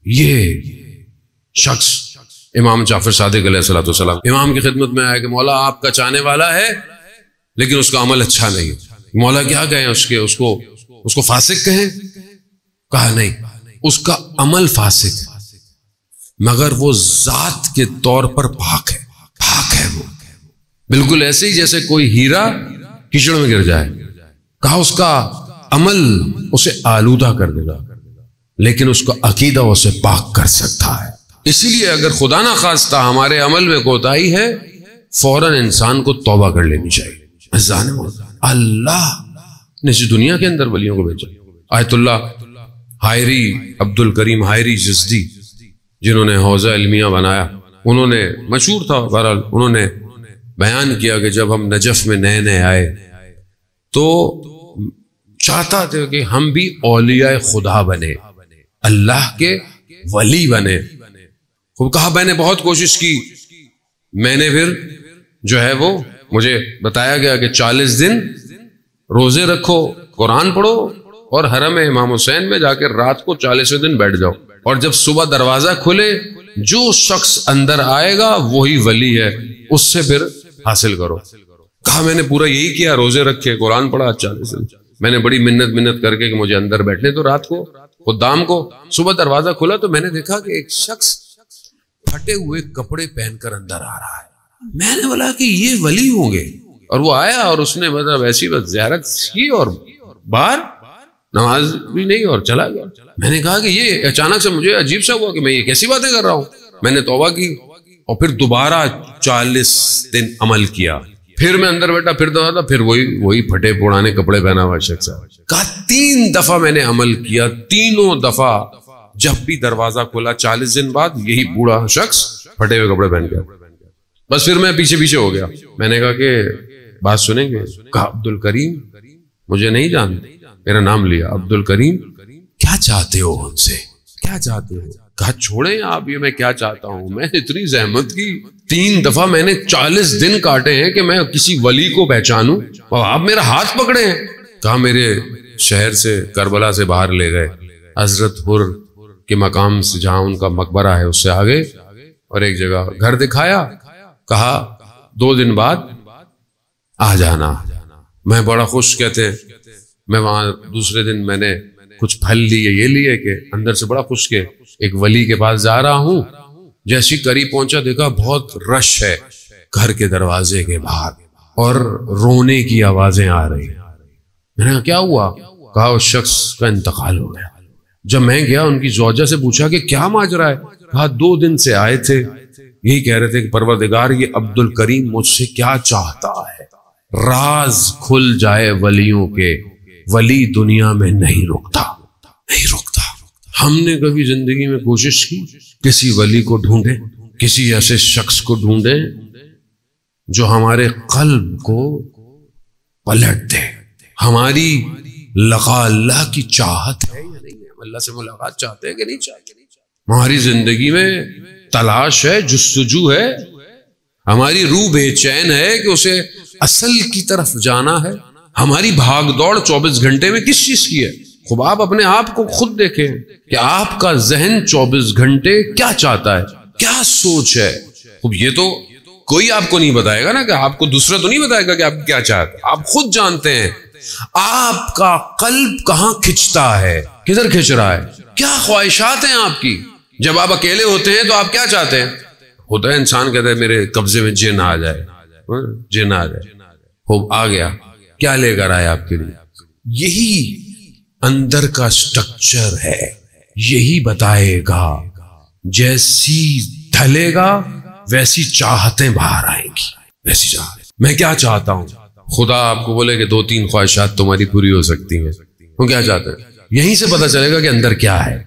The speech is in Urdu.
یہ شخص امام جعفر صادق علیہ الصلوۃ والسلام امام کی خدمت میں آیا کہ مولا آپ کا چاہنے والا ہے لیکن اس کا عمل اچھا نہیں ہے، مولا کیا کہیں اس کو فاسق کہیں؟ کہا نہیں، اس کا عمل فاسق ہے مگر وہ ذات کے طور پر پاک ہے وہ بالکل ایسے ہی جیسے کوئی ہیرا کیچڑ میں گر جائے۔ کہا اس کا عمل اسے آلودہ کر دے گا لیکن اس کا عقیدہ اسے پاک کر سکتا ہے۔ اسی لیے اگر خدا نہ خواستہ ہمارے عمل میں کوتاہی ہے فوراً انسان کو توبہ کر لینی چاہیے۔ اللہ نے اس دنیا کے اندر ولیوں کو بھیجا۔ آیت اللہ حائری، عبد الکریم حائری جزدی، جنہوں نے حوزہ علمیہ بنایا، انہوں نے مشہور تھا، بہرحال انہوں نے بیان کیا کہ جب ہم نجف میں نئے نئے آئے تو چاہتا تھے کہ ہم بھی اولیاء خدا بنے، اللہ کے ولی بنے۔ خوب کہا میں نے بہت کوشش کی، میں نے پھر جو ہے وہ مجھے بتایا گیا کہ 40 دن روزے رکھو، قرآن پڑھو اور حرم امام حسین میں جا کے رات کو 40ویں دن بیٹھ جاؤ، اور جب صبح دروازہ کھلے جو شخص اندر آئے گا وہی ولی ہے، اس سے پھر حاصل کرو۔ کہا میں نے پورا یہی کیا، روزے رکھے، قرآن پڑھا 40 دن۔ میں نے بڑی منت کر کے کہ مجھے اندر بیٹھنے تو رات کو خدام کو، صبح دروازہ کھلا تو میں نے دیکھا کہ ایک شخص پھٹے ہوئے کپڑے پہن کر اندر آ رہا ہے۔ میں نے بولا کہ یہ ولی ہوں گے، اور وہ آیا اور اس نے مطلب ایسی بس زیارت کی اور باہر نماز بھی نہیں اور چلا گیا۔ میں نے کہا کہ یہ اچانک سے مجھے عجیب سا ہوا کہ میں یہ کیسی باتیں کر رہا ہوں۔ میں نے توبہ کی اور پھر دوبارہ 40 دن عمل کیا، پھر میں اندر بیٹھا، پھر دوبارہ، پھر وہی پھٹے پرانے کپڑے پہنا ہوا شخص۔ کہا 3 دفعہ میں نے عمل کیا، تینوں دفعہ جب بھی دروازہ کھلا 40 دن بعد یہی بوڑھا شخص پھٹے ہوئے کپڑے پہن گیا۔ بس پھر میں پیچھے ہو گیا۔ میں نے کہا کہ بات سنیں گے؟ کہا عبد الکریم، مجھے نہیں جانتے، میرا نام لیا، عبد الکریم کیا چاہتے ہو ہم سے، کیا چاہتے ہو؟ کہا چھوڑیں آپ، یہ میں کیا چاہتا ہوں، میں اتنی زحمت کی، 3 دفعہ میں نے 40 دن کاٹے ہیں کہ میں کسی ولی کو پہچانوں اور آپ میرا ہاتھ پکڑے ہیں۔ کہا میرے شہر سے، کربلا سے باہر لے گئے، حضرت حر کے مقام سے جہاں ان کا مقبرہ ہے اس سے آگے، اور ایک جگہ گھر دکھایا، کہا 2 دن بعد آ جانا۔ میں بڑا خوش، کہتے ہیں میں وہاں دوسرے دن میں نے کچھ پھل لیے، یہ لیے کہ اندر سے بڑا خوش کہ ایک ولی کے پاس جا رہا ہوں۔ جیسی قریب پہنچا دیکھا بہت رش ہے گھر کے دروازے کے باہر اور رونے کی آوازیں آ رہی۔ میں نے کہا کیا ہوا؟ کہا اس شخص کا انتقال ہو گیا۔ جب میں گیا ان کی زوجہ سے پوچھا کہ کیا ماجرا ہے؟ کہا 2 دن سے آئے تھے، یہی کہہ رہے تھے کہ پروردگار یہ عبد الکریم مجھ سے کیا چاہتا ہے، راز کھل جائے ولیوں کے، ولی دنیا میں نہیں رکتا۔ ہم نے کبھی زندگی میں کوشش کی کسی ولی کو ڈھونڈیں، کسی ایسے شخص کو ڈھونڈیں جو ہمارے قلب کو پلٹ دے، ہماری لقاء اللہ کی چاہت ہے یا نہیں ہے، اللہ سے ملاقات چاہتے ہیں کہ نہیں چاہتے، ہماری زندگی میں تلاش ہے، جستجو ہے، ہماری روح بے چین ہے کہ اسے اصل کی طرف جانا ہے۔ ہماری بھاگ دوڑ 24 گھنٹے میں کس چیز کی ہے؟ خوب آپ اپنے آپ کو خود دیکھیں کہ آپ کا ذہن 24 گھنٹے کیا چاہتا ہے، کیا سوچ ہے۔ خوب یہ تو کوئی آپ کو نہیں بتائے گا نا، کہ آپ کو دوسرا تو نہیں بتائے گا کہ آپ کیا چاہتے ہیں، آپ خود جانتے ہیں آپ کا قلب کہاں کھچتا ہے، کدھر کھچ رہا ہے، کیا خواہشات ہیں آپ کی۔ جب آپ اکیلے ہوتے ہیں تو آپ کیا چاہتے ہیں؟ ہوتا ہے انسان کہتا ہے میرے قبضے میں جن آ جائے، جن آ جائے، خوب آ گیا، کیا لے کر آئے آپ کے لیے؟ یہی اندر کا سٹرکچر ہے، یہی بتائے گا، جیسی ڈھلے گا ویسی چاہتیں باہر آئیں گی، ویسی چاہتیں۔ میں کیا چاہتا ہوں؟ خدا آپ کو بولے کہ 2-3 خواہشات تمہاری پوری ہو سکتی ہیں، وہ کیا چاہتے ہیں؟ یہیں سے پتہ چلے گا کہ اندر کیا ہے۔